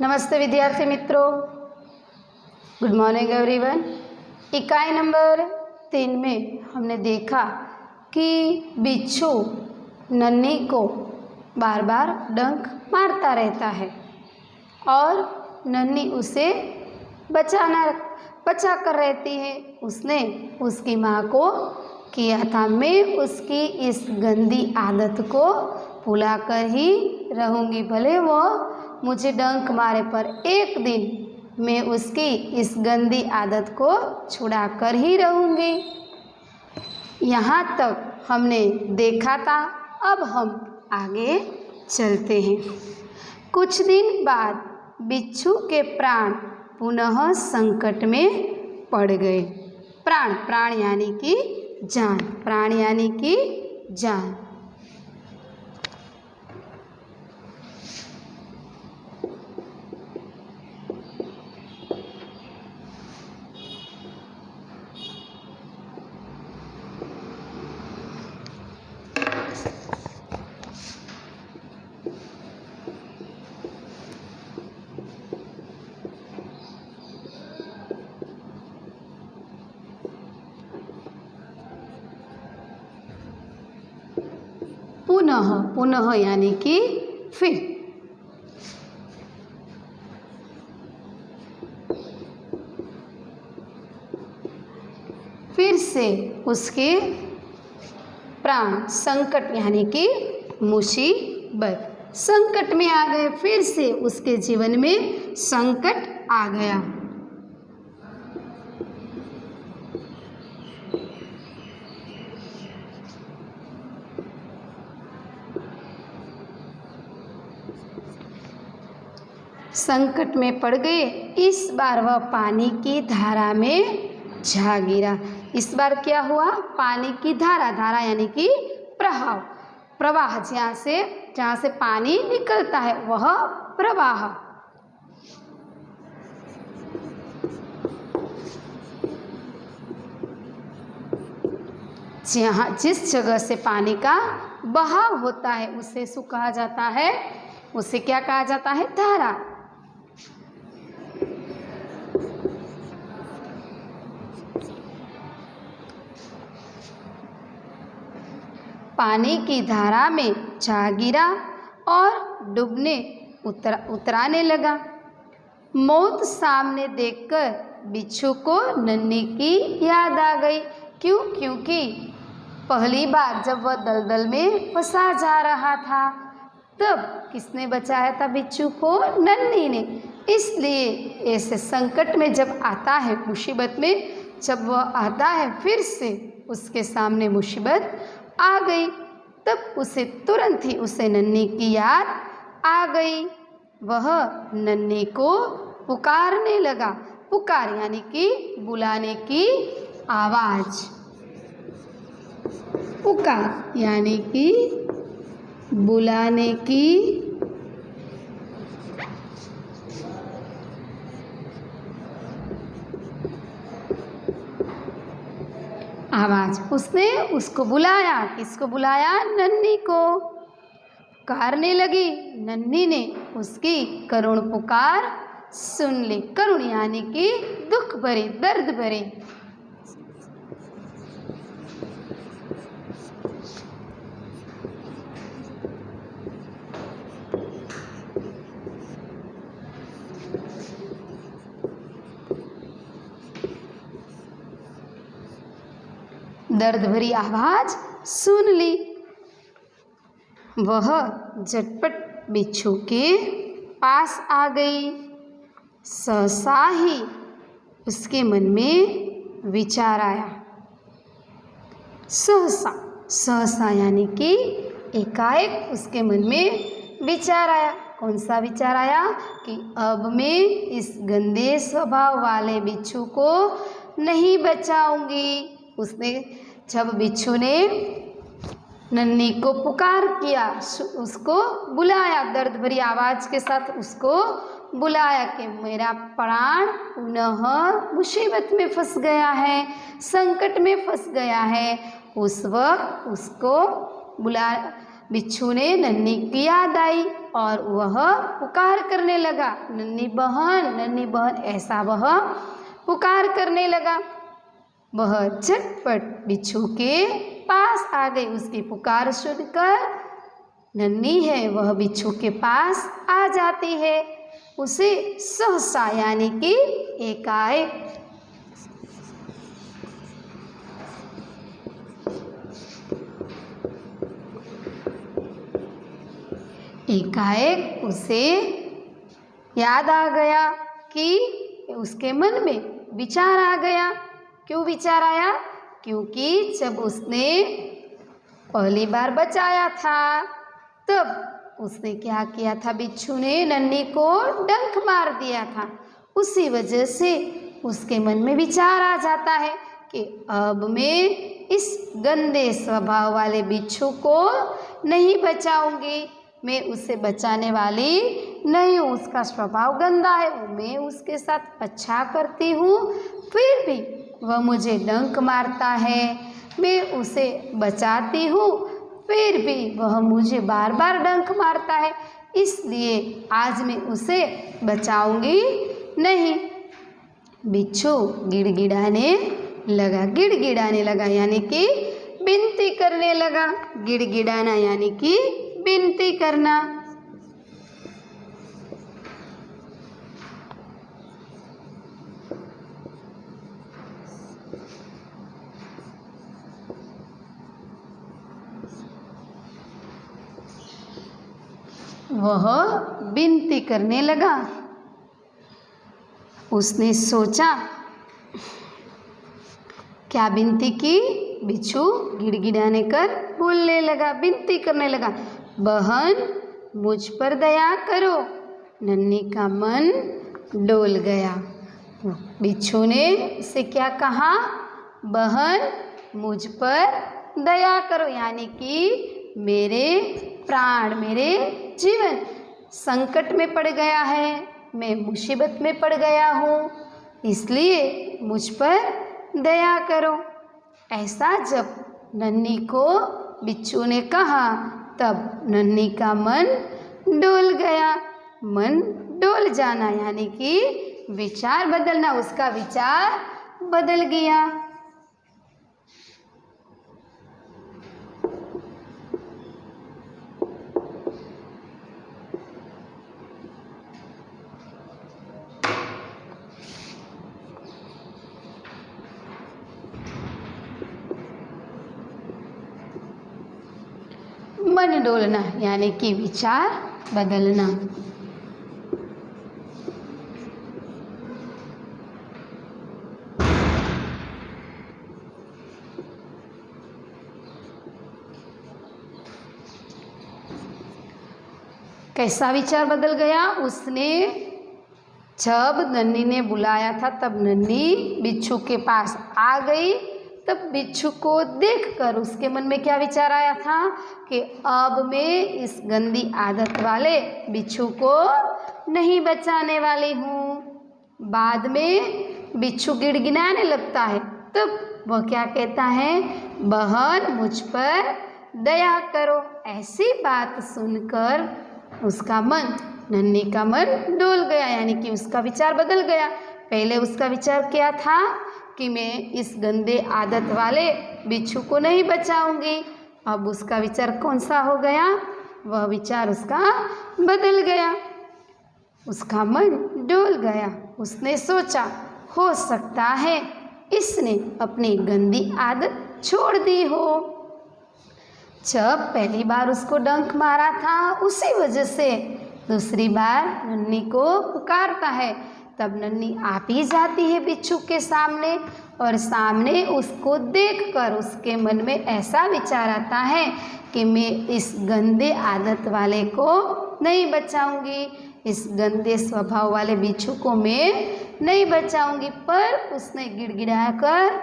नमस्ते विद्यार्थी मित्रों, गुड मॉर्निंग एवरीवन। इकाई नंबर 3 में हमने देखा कि बिच्छू नन्ही को बार बार डंक मारता रहता है और नन्ही उसे बचा कर रहती है। उसने उसकी माँ को किया था, मैं उसकी इस गंदी आदत को भुला कर ही रहूँगी, भले वो मुझे डंक मारे, पर एक दिन मैं उसकी इस गंदी आदत को छुड़ा कर ही रहूँगी। यहाँ तक हमने देखा था। अब हम आगे चलते हैं। कुछ दिन बाद बिच्छू के प्राण पुनः संकट में पड़ गए। प्राण यानी कि जान, प्राण यानी कि जान। पुनः यानी कि फिर से उसके प्राण संकट यानी कि मुसीबत, संकट में आ गए। फिर से उसके जीवन में संकट आ गया। संकट में पड़ गए। इस बार वह पानी की धारा में जा गिरा। इस बार क्या हुआ? पानी की धारा यानी कि प्रवाह, जहाँ से पानी निकलता है वह प्रवाह। जिस जगह से पानी का बहाव होता है उसे कहा जाता है, उसे क्या कहा जाता है? धारा। पानी की धारा में जा गिरा और डूबने उतराने लगा। मौत सामने देखकर बिच्छू को नन्ही की याद आ गई। क्यों? क्योंकि पहली बार जब वह दलदल में फंसा जा रहा था तब किसने बचाया था बिच्छू को? नन्ही ने। इसलिए ऐसे संकट में जब आता है, मुसीबत में जब वह आता है, फिर से उसके सामने मुसीबत आ गई, तब उसे तुरंत ही उसे नन्ही की याद आ गई। वह नन्ही को पुकारने लगा। पुकार यानी कि बुलाने की आवाज। पुकार यानी कि बुलाने की आवाज। उसने उसको बुलाया। किसको बुलाया? नन्ही को। पुकारने लगी। नन्ही ने उसकी करुण पुकार सुन ली। करुण यानी कि दुख भरी, दर्द भरी। दर्द भरी आवाज सुन ली। वह झटपट बिच्छू के पास आ गई। सहसा ही उसके मन में विचार आया। सहसा यानी कि एकाएक उसके मन में विचार आया। कौन सा विचार आया? कि अब मैं इस गंदे स्वभाव वाले बिच्छू को नहीं बचाऊंगी। उसने जब बिच्छू ने नन्ही को पुकार किया, उसको बुलाया, दर्द भरी आवाज के साथ उसको बुलाया कि मेरा प्राण पुनः मुसीबत में फंस गया है, संकट में फंस गया है। उस वक्त उसको बिच्छू ने नन्ही की याद आई और वह पुकार करने लगा, नन्ही बहन ऐसा वह पुकार करने लगा। वह झटपट बिच्छू के पास आ गई। उसकी पुकार सुनकर नन्ही है वह बिच्छू के पास आ जाती है। उसे सहसा यानी कि एकाएक उसे याद आ गया कि उसके मन में विचार आ गया। क्यों विचार आया? क्योंकि जब उसने पहली बार बचाया था तब उसने क्या किया था, बिच्छू ने नन्ही को डंक मार दिया था। उसी वजह से उसके मन में विचार आ जाता है कि अब मैं इस गंदे स्वभाव वाले बिच्छू को नहीं बचाऊंगी, मैं उसे बचाने वाली नहीं हूँ, उसका स्वभाव गंदा है, मैं उसके साथ अच्छा करती हूँ फिर भी वह मुझे डंक मारता है, मैं उसे बचाती हूँ फिर भी वह मुझे बार बार डंक मारता है, इसलिए आज मैं उसे बचाऊंगी नहीं। बिच्छू गिड़गिड़ाने लगा यानी कि विनती करने लगा। गिड़गिड़ाना यानी कि विनती करना। वह विनती करने लगा। उसने सोचा, क्या विनती की? बिच्छू गिड़गिड़ाने कर बोलने लगा, विनती करने लगा, बहन मुझ पर दया करो। नन्ही का मन डोल गया। बिच्छू ने उसे क्या कहा? बहन मुझ पर दया करो, यानी कि मेरे प्राण, मेरे जीवन संकट में पड़ गया है, मैं मुसीबत में पड़ गया हूँ, इसलिए मुझ पर दया करो। ऐसा जब नन्ही को बिच्छू ने कहा तब नन्ही का मन डोल गया। मन डोल जाना यानी कि विचार बदलना, उसका विचार बदल गया। मन डोलना यानी कि विचार बदलना। कैसा विचार बदल गया? उसने जब नन्ही ने बुलाया था तब नन्ही बिच्छू के पास आ गई, तब बिच्छू को देखकर उसके मन में क्या विचार आया था कि अब मैं इस गंदी आदत वाले बिच्छू को नहीं बचाने वाली हूँ। बाद में बिच्छू गिड़गिड़ाने लगता है, तब वह क्या कहता है? बहन मुझ पर दया करो। ऐसी बात सुनकर उसका मन, नन्ही का मन डोल गया, यानी कि उसका विचार बदल गया। पहले उसका विचार क्या था कि मैं इस गंदे आदत वाले बिच्छू को नहीं बचाऊंगी। अब उसका विचार कौन सा हो गया? वह विचार उसका बदल गया, उसका मन डोल गया। उसने सोचा, हो सकता है इसने अपनी गंदी आदत छोड़ दी हो। जब पहली बार उसको डंक मारा था उसी वजह से दूसरी बार नन्ही को पुकारता है। तब नन्ही आप ही जाती है बिच्छू के सामने और सामने उसको देखकर उसके मन में ऐसा विचार आता है कि मैं इस गंदे आदत वाले को नहीं बचाऊंगी, इस गंदे स्वभाव वाले बिच्छू को मैं नहीं बचाऊंगी। पर उसने गिड़गिड़ाकर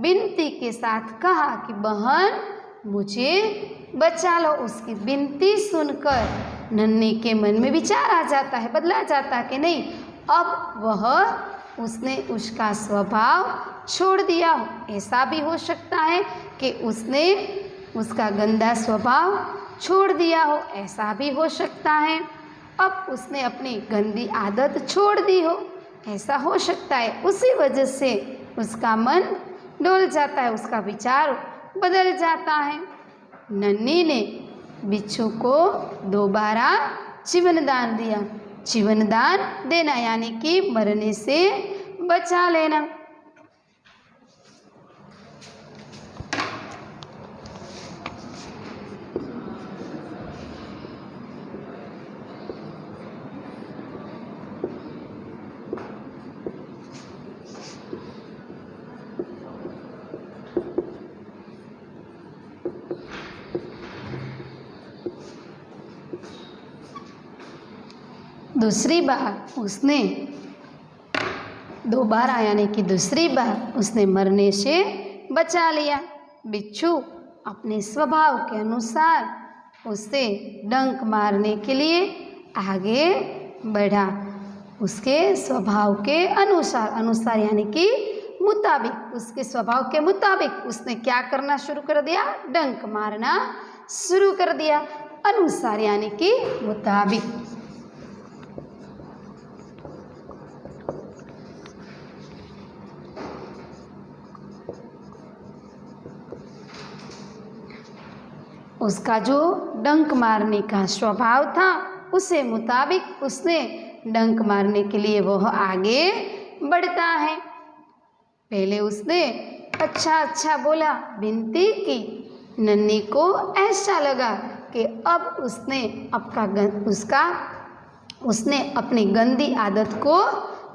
विनती के साथ कहा कि बहन मुझे बचा लो। उसकी विनती सुनकर नन्ही के मन में विचार आ जाता है, बदला जाता है कि नहीं, अब उसने उसका स्वभाव छोड़ दिया। ऐसा भी हो सकता है कि उसने उसका गंदा स्वभाव छोड़ दिया हो, ऐसा भी हो सकता है। अब उसने अपनी गंदी आदत छोड़ दी हो, ऐसा हो सकता है। उसी वजह से उसका मन डोल जाता है, उसका विचार बदल जाता है। नन्ही ने बिच्छू को दोबारा जीवन दान दिया। जीवन दान देना यानी कि मरने से बचा लेना। दूसरी बार उसने दोबारा यानी कि दूसरी बार उसने मरने से बचा लिया। बिच्छू अपने स्वभाव के अनुसार उसे डंक मारने के लिए आगे बढ़ा। उसके स्वभाव के अनुसार यानी कि मुताबिक, उसके स्वभाव के मुताबिक उसने क्या करना शुरू कर दिया? डंक मारना शुरू कर दिया। अनुसार यानी कि मुताबिक। उसका जो डंक मारने का स्वभाव था उसे मुताबिक उसने डंक मारने के लिए वह आगे बढ़ता है। पहले उसने अच्छा बोला, विनती की। नन्ही को ऐसा लगा कि अब उसने अपनी गंदी आदत को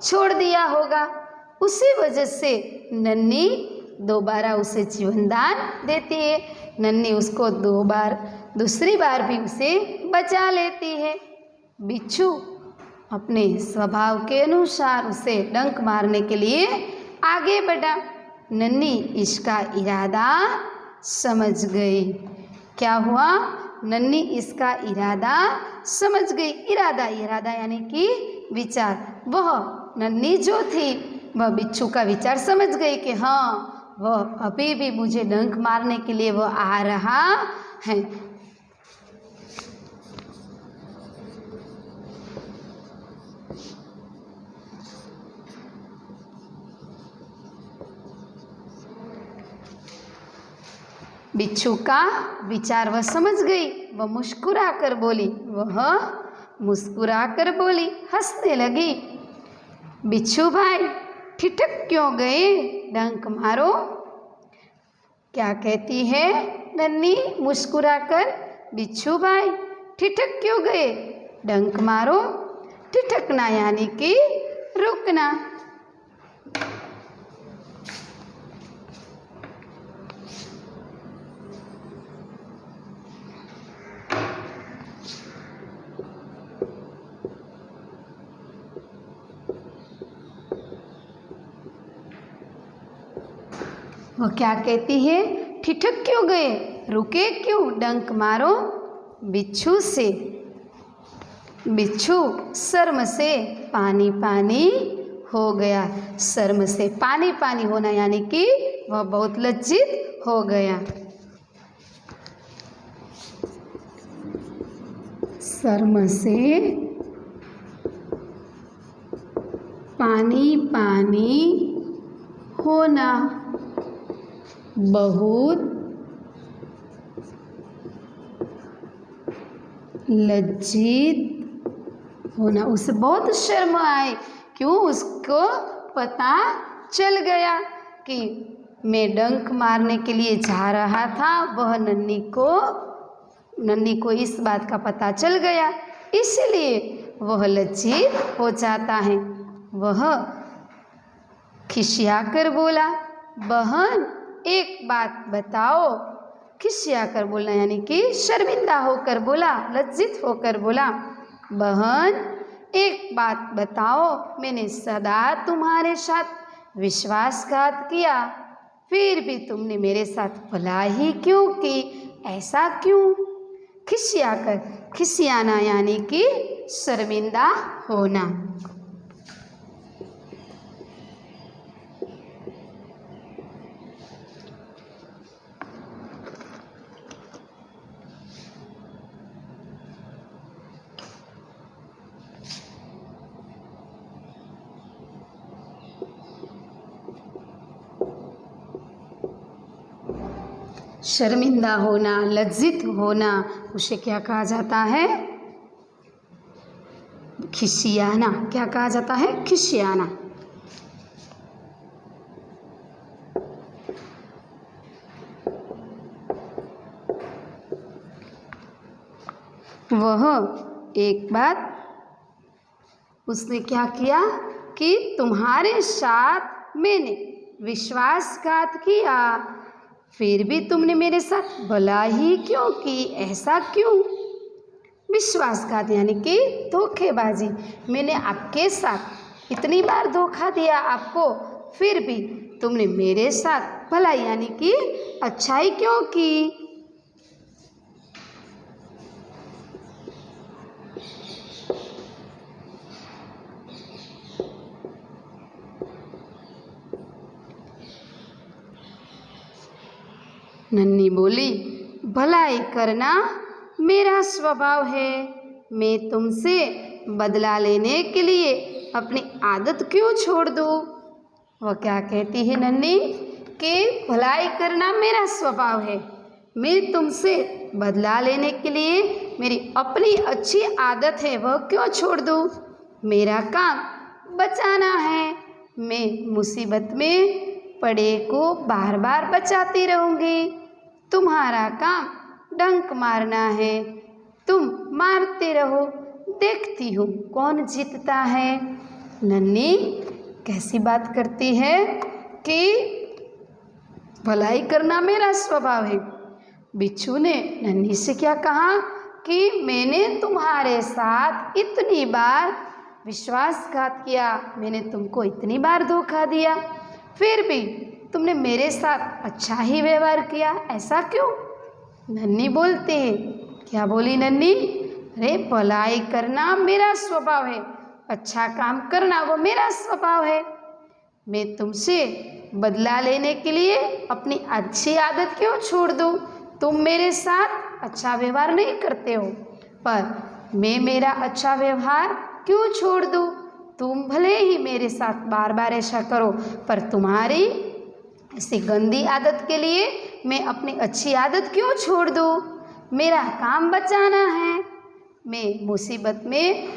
छोड़ दिया होगा। उसी वजह से नन्ही दोबारा उसे जीवन दान देती है। नन्ही उसको दूसरी बार भी उसे बचा लेती है। बिच्छू अपने स्वभाव के अनुसार उसे डंक मारने के लिए आगे बढ़ा। नन्ही इसका इरादा समझ गई। क्या हुआ? नन्ही इसका इरादा समझ गई। इरादा यानी कि विचार। वह नन्ही जो थी वह बिच्छू का विचार समझ गई कि हाँ, वह अभी भी मुझे डंक मारने के लिए वह आ रहा है। बिच्छू का विचार वह समझ गई। वह मुस्कुरा कर बोली, हंसने लगी। बिच्छू भाई, ठिठक क्यों गए? डंक मारो। क्या कहती है नन्ही मुस्कुराकर? बिच्छू भाई, ठिठक क्यों गए? डंक मारो। ठिठकना यानी कि रुकना। वो क्या कहती है? ठिठक क्यों गए? रुके क्यों? डंक मारो। बिच्छू शर्म से पानी हो गया। शर्म से पानी होना यानी कि वह बहुत लज्जित हो गया। शर्म से पानी होना, बहुत लज्जित होना। उसे बहुत शर्म आई। क्यों? उसको पता चल गया कि मैं डंक मारने के लिए जा रहा था। वह नन्ही को इस बात का पता चल गया, इसलिए वह लज्जित हो जाता है। वह खिसियाकर बोला, बहन एक बात बताओ। खिसियाकर बोलना यानी कि शर्मिंदा होकर बोला, लज्जित होकर बोला, बहन एक बात बताओ। मैंने सदा तुम्हारे साथ विश्वासघात किया, फिर भी तुमने मेरे साथ भला ही क्यों की? ऐसा क्यों? खिसियाना यानी कि शर्मिंदा होना। शर्मिंदा होना, लज्जित होना, उसे क्या कहा जाता है? खिसियाना। क्या कहा जाता है? खिसियाना। वह एक बार उसने क्या किया कि तुम्हारे साथ मैंने विश्वासघात किया, फिर भी तुमने मेरे साथ भला ही क्यों की? ऐसा क्यों? विश्वासघात यानी कि धोखेबाजी। मैंने आपके साथ इतनी बार धोखा दिया आपको, फिर भी तुमने मेरे साथ भलाई यानी कि अच्छाई क्यों की? नन्ही बोली, भलाई करना मेरा स्वभाव है। मैं तुमसे बदला लेने के लिए अपनी आदत क्यों छोड़ दूँ? वह क्या कहती है नन्ही कि भलाई करना मेरा स्वभाव है, मैं तुमसे बदला लेने के लिए मेरी अपनी अच्छी आदत है वह क्यों छोड़ दूँ? मेरा काम बचाना है। मैं मुसीबत में पड़े को बार बार बचाती रहूँगी। तुम्हारा काम डंक मारना है, तुम मारते रहो, देखती हूँ कौन जीतता है। नन्ही कैसी बात करती है कि भलाई करना मेरा स्वभाव है। बिच्छू ने नन्ही से क्या कहा कि मैंने तुम्हारे साथ इतनी बार विश्वासघात किया, मैंने तुमको इतनी बार धोखा दिया, फिर भी तुमने मेरे साथ अच्छा ही व्यवहार किया, ऐसा क्यों? नन्ही बोलते हैं। क्या बोली नन्ही? अरे भलाई करना मेरा स्वभाव है, अच्छा काम करना वो मेरा स्वभाव है। मैं तुमसे बदला लेने के लिए अपनी अच्छी आदत क्यों छोड़ दूँ? तुम मेरे साथ अच्छा व्यवहार नहीं करते हो, पर मैं मेरा अच्छा व्यवहार क्यों छोड़ दूँ? तुम भले ही मेरे साथ बार बार ऐसा करो, पर तुम्हारी ऐसी गंदी आदत के लिए मैं अपनी अच्छी आदत क्यों छोड़ दूँ? मेरा काम बचाना है। मैं मुसीबत में,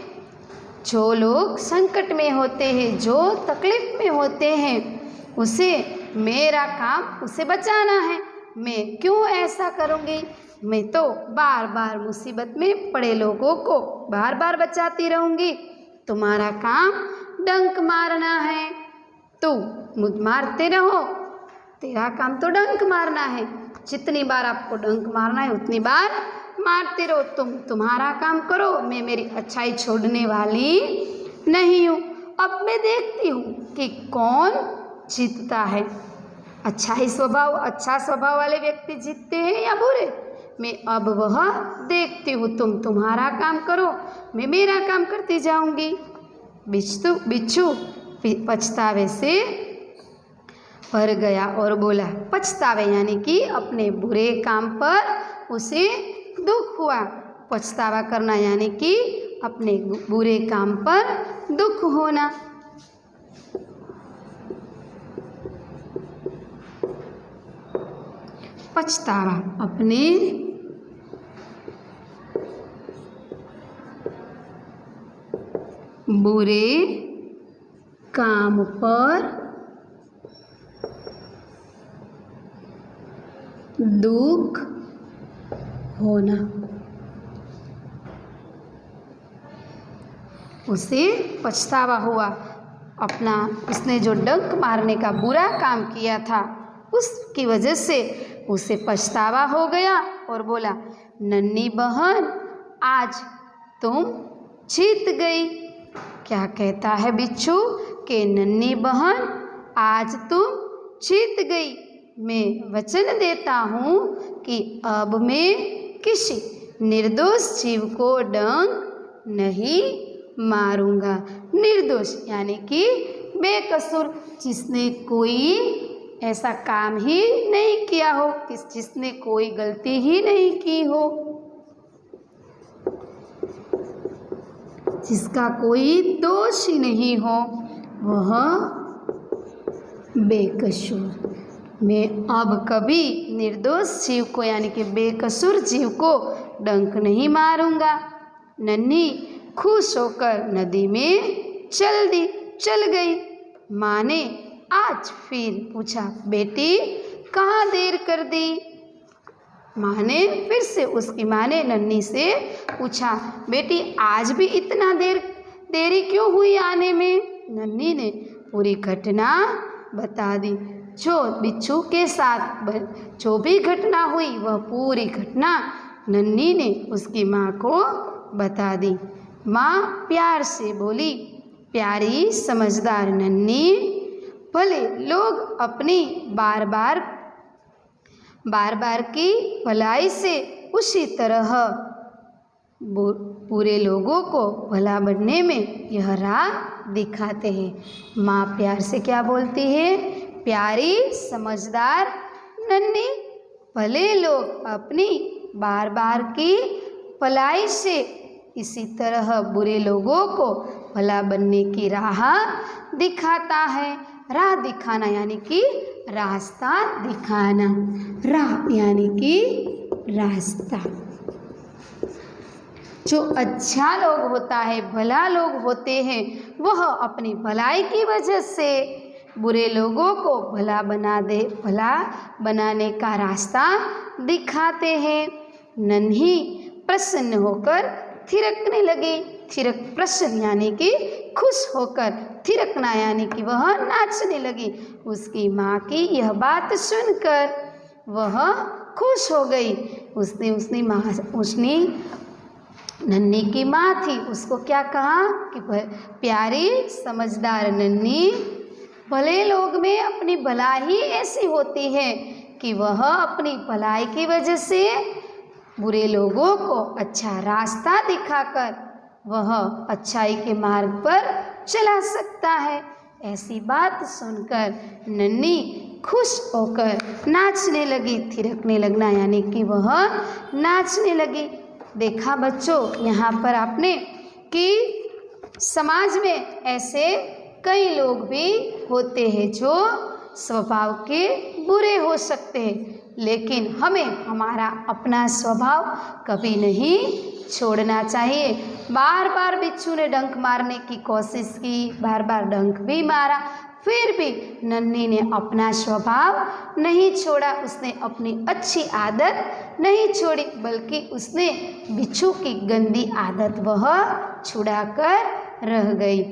जो लोग संकट में होते हैं, जो तकलीफ में होते हैं, उसे मेरा काम उसे बचाना है। मैं क्यों ऐसा करूँगी? मैं तो बार बार मुसीबत में पड़े लोगों को बार बार बचाती रहूँगी। तुम्हारा काम डंक मारना है, तू मुझ मारते रहो, तेरा काम तो डंक मारना है। जितनी बार आपको डंक मारना है उतनी बार मारते रहो, तुम्हारा काम करो, मैं मेरी अच्छाई छोड़ने वाली नहीं हूँ। अब मैं देखती हूँ कि कौन जीतता है। अच्छा स्वभाव वाले व्यक्ति जीतते हैं या बुरे? मैं अब वह देखती हूँ। तुम तुम्हारा काम करो, मैं मेरा काम करती जाऊँगी। बिच्छू पछतावे से भर गया और बोला। पछतावे यानी कि अपने बुरे काम पर उसे दुख हुआ। पछतावा करना यानी कि अपने बुरे काम पर दुख होना। पछतावा अपने बुरे काम पर दुख होना। उसे पछतावा हुआ, अपना उसने जो डंक मारने का बुरा काम किया था उसकी वजह से उसे पछतावा हो गया और बोला, नन्ही बहन आज तुम जीत गई। क्या कहता है बिच्छू कि नन्ही बहन आज तुम जीत गई। मैं वचन देता हूँ कि अब मैं किसी निर्दोष जीव को डंक नहीं मारूंगा। निर्दोष यानी कि बेकसूर, जिसने कोई ऐसा काम ही नहीं किया हो, जिसने कोई गलती ही नहीं की हो, जिसका कोई दोष ही नहीं हो, वह बेकसूर। मैं अब कभी निर्दोष जीव को यानी कि बेकसूर जीव को डंक नहीं मारूंगा। नन्ही खुश होकर नदी में चल गई। माँ ने आज फिर पूछा, बेटी कहाँ देर कर दी? माँ ने फिर से उसकी माँ ने नन्ही से पूछा, बेटी आज भी इतना देरी क्यों हुई आने में? नन्ही ने पूरी घटना बता दी। जो बिच्छू के साथ जो भी घटना हुई वह पूरी घटना नन्ही ने उसकी माँ को बता दी। माँ प्यार से बोली, प्यारी समझदार नन्ही, भले लोग अपनी बार बार की भलाई से उसी तरह पूरे लोगों को भला बनने में यह राह दिखाते हैं। माँ प्यार से क्या बोलती है? प्यारी समझदार नन्ही, भले लोग अपनी बार की भलाई से इसी तरह बुरे लोगों को भला बनने की राह दिखाता है। राह दिखाना यानी कि रास्ता दिखाना, राह यानी कि रास्ता। जो अच्छा लोग होता है, भला लोग होते हैं, वह अपनी भलाई की वजह से बुरे लोगों को भला बनाने का रास्ता दिखाते हैं। नन्ही प्रसन्न होकर थिरकने लगी। प्रसन्न यानी कि खुश होकर, थिरकना यानी कि वह नाचने लगी। उसकी माँ की यह बात सुनकर वह खुश हो गई। उसने नन्ही की माँ थी, उसको क्या कहा कि प्यारी समझदार नन्ही, भले लोग में अपनी भलाई ही ऐसी होती है कि वह अपनी भलाई की वजह से बुरे लोगों को अच्छा रास्ता दिखाकर वह अच्छाई के मार्ग पर चला सकता है। ऐसी बात सुनकर नन्ही खुश होकर नाचने लगी। थिरकने लगना यानी कि वह नाचने लगी। देखा बच्चों, यहाँ पर आपने कि समाज में ऐसे कई लोग भी होते हैं जो स्वभाव के बुरे हो सकते हैं, लेकिन हमें हमारा अपना स्वभाव कभी नहीं छोड़ना चाहिए। बार बार बिच्छू ने डंक मारने की कोशिश की, बार बार डंक भी मारा, फिर भी नन्ही ने अपना स्वभाव नहीं छोड़ा। उसने अपनी अच्छी आदत नहीं छोड़ी, बल्कि उसने बिच्छू की गंदी आदत वह छुड़ाकर रह गई।